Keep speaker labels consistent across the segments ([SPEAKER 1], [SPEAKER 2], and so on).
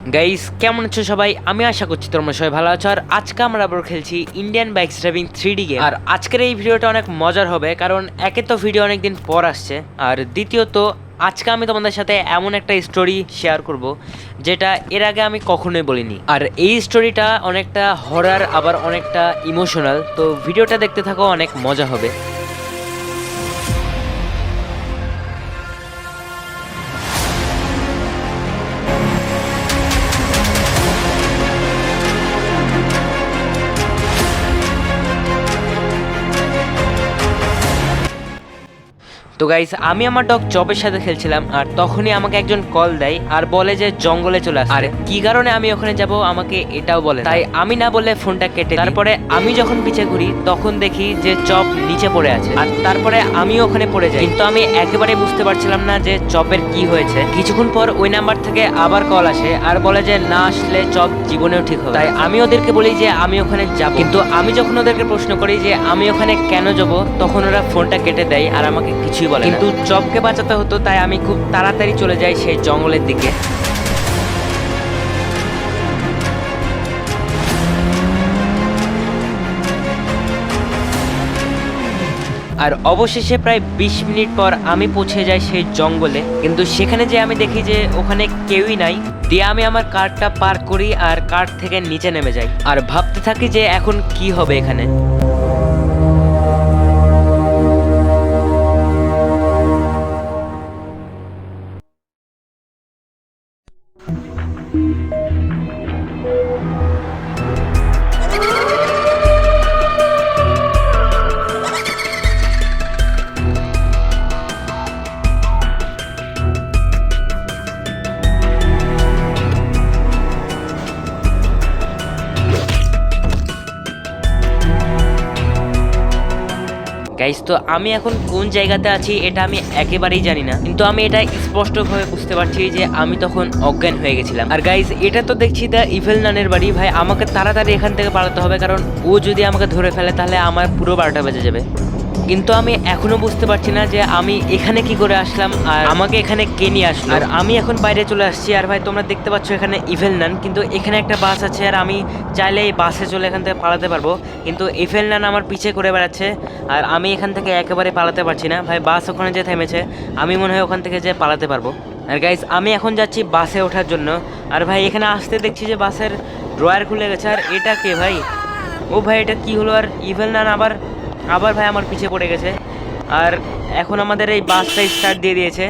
[SPEAKER 1] Guys কেমন আছো সবাই? আমি আশা করছি তোমরা সবাই ভালো আছো। আর আজকে আমরা আবার খেলছি Indian bike driving 3D game. আর আজকের এই ভিডিওটা অনেক মজার হবে, কারণ একে তো ভিডিও অনেকদিন পর আসছে, আর দ্বিতীয়ত আজকে আমি তোমাদের সাথে এমন একটা স্টোরি শেয়ার করব যেটা এর আগে আমি কখনোই বলিনি। আর এই স্টোরিটা অনেকটা হরার আবার অনেকটা ইমোশনাল। তো ভিডিওটা দেখতে থাকো, অনেক মজা হবে। তো গাইস, আমি আমার ডগ চপের সাথে খেলছিলাম, আর তখনই আমাকে একজন কল দেয় আর বলে যে জঙ্গলে চলে আসে। আর কি কারণে আমি ওখানে যাব আমাকে এটাও বলে, তাই আমি না বলে ফোনটা কেটে দিই। তারপরে আমি যখন পিছে ঘুরি তখন দেখি যে চপ নিচে পড়ে আছে, আর তারপরে আমি ওখানে পড়ে যাই। কিন্তু আমি একেবারে বুঝতে পারছিলাম না যে চপের কি হয়েছে। কিছুক্ষণ পর ওই নাম্বার থেকে আবার কল আসে আর বলে যে না আসলে চপ জীবনেও ঠিক হবে। তাই আমি ওদেরকে বলি যে আমি ওখানে যাব। কিন্তু আমি যখন ওদেরকে প্রশ্ন করি যে আমি ওখানে কেন যাব, তখন ওরা ফোনটা কেটে দেয় আর আমাকে কিছুই বলে না। কিন্তু চপকে বাঁচাতে হতো, তাই আমি খুব তাড়াতাড়ি চলে যাই সেই জঙ্গলের দিকে। আর অবশেষে প্রায় 20 মিনিট পর আমি পৌঁছে যাই সেই জঙ্গলে। কিন্তু সেখানে যে আমি দেখি যে ওখানে কেউই নাই। দিয়ে আমি আমার কারটা পার্ক করি আর কার থেকে নিচে নেমে যাই আর ভাবতে থাকি যে এখন কি হবে এখানে। গাইস, তো আমি এখন কোন জায়গাতে আছি এটা আমি একেবারেই জানি না, কিন্তু আমি এটা স্পষ্টভাবে বুঝতে পারছি যে আমি তখন অজ্ঞান হয়ে গেছিলাম। আর গাইস, এটা তো দেখছি দ্য ইভেল নানের বাড়ি। ভাই, আমাকে তাড়াতাড়ি এখান থেকে পালাতে হবে, কারণ ও যদি আমাকে ধরে ফেলে তাহলে আমার পুরো 12টা বেজে যাবে। কিন্তু আমি এখনো বুঝতে পারছি না যে আমি এখানে কি করে আসলাম আর আমাকে এখানে কে নিয়ে আসলো। আর আমি এখন বাইরে চলে আসছি। আর ভাই, তোমরা দেখতে পাচ্ছ এখানে ইভেল নান, কিন্তু এখানে একটা বাস আছে আর আমি চাইলে এই বাসে চলে এখান থেকে পালাতে পারবো, কিন্তু ইভেল নান আমার পিছে করে বেড়াচ্ছে আর আমি এখান থেকে একেবারে পালাতে পারছি না। ভাই, বাস ওখানে যে থেমেছে, আমি মনে হয় ওখান থেকে যে পালাতে পারবো। আর গাইস, আমি এখন যাচ্ছি বাসে ওঠার জন্য। আর ভাই, এখানে আসতে দেখছি যে বাসের ড্রয়ার খুলে গেছে। আর এটা কে ভাই? ও ভাই, এটা কি হলো? আর ইভেল নান আবার ভাই আমার পিছে পড়ে গেছে। আর এখন আমাদের এই বাসটা স্টার্ট দিয়ে দিয়েছে,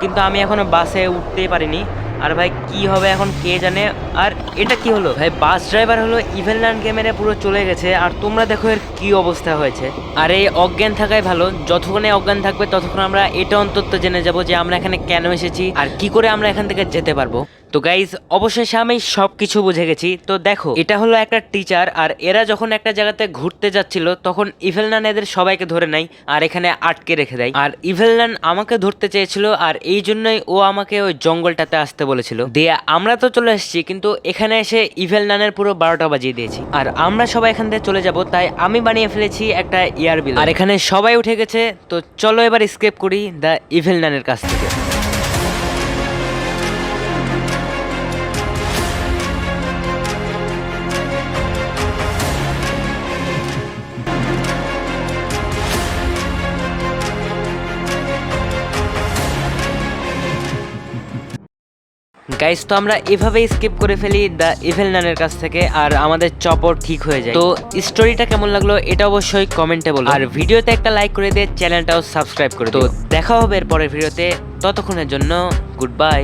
[SPEAKER 1] কিন্তু আমি এখনো বাসে উঠতেই পারিনি। আর ভাই, কি হবে এখন কে জানে। আর এটা কি হলো ভাই? বাস ড্রাইভার হলো ইভেল নানকে মেরে পুরো চলে গেছে। আর তোমরা দেখো এর কি অবস্থা হয়েছে। আর এই অজ্ঞান থাকাই ভালো, যতক্ষণে অজ্ঞান থাকবে ততক্ষণ আমরা এটা অন্তত জেনে যাব যে আমরা এখানে কেন এসেছি আর কি করে আমরা এখান থেকে যেতে পারবো। তো গাইজ, অবশেষে আমি সব কিছু বুঝে গেছি। তো দেখো, এটা হলো একটা টিচার, আর এরা যখন একটা জায়গাতে ঘুরতে যাচ্ছিল তখন ইভেল নান এদের সবাইকে ধরে নেয় আর এখানে আটকে রেখে দেয়। আর ইভেল নান আমাকে ধরতে চেয়েছিল, আর এই জন্যই ও আমাকে ওই জঙ্গলটাতে আসতে বলেছিল। দিয়ে আমরা তো চলে এসেছি, কিন্তু এখানে এসে ইভেল নানের পুরো 12টা বাজিয়ে দিয়েছি। আর আমরা সবাই এখান থেকে চলে যাব, তাই আমি বানিয়ে ফেলেছি একটা এয়ার বিল। আর এখানে সবাই উঠে গেছে। তো চলো এবার স্কেপ করি দ্য ইভেল নানের কাছ থেকে। গাইস, তো আমরা এভাবেই স্কিপ করে ফেলি দ্য ইভেল নানের কাছ থেকে, আর আমাদের চপর ঠিক হয়ে যায়। তো স্টোরিটা কেমন লাগলো এটা অবশ্যই কমেন্টে বলো, আর ভিডিওতে একটা লাইক করে দিয়ে চ্যানেলটাও সাবস্ক্রাইব করে দিও। তো দেখা হবে এর পরের ভিডিওতে, ততক্ষণের জন্য গুড বাই।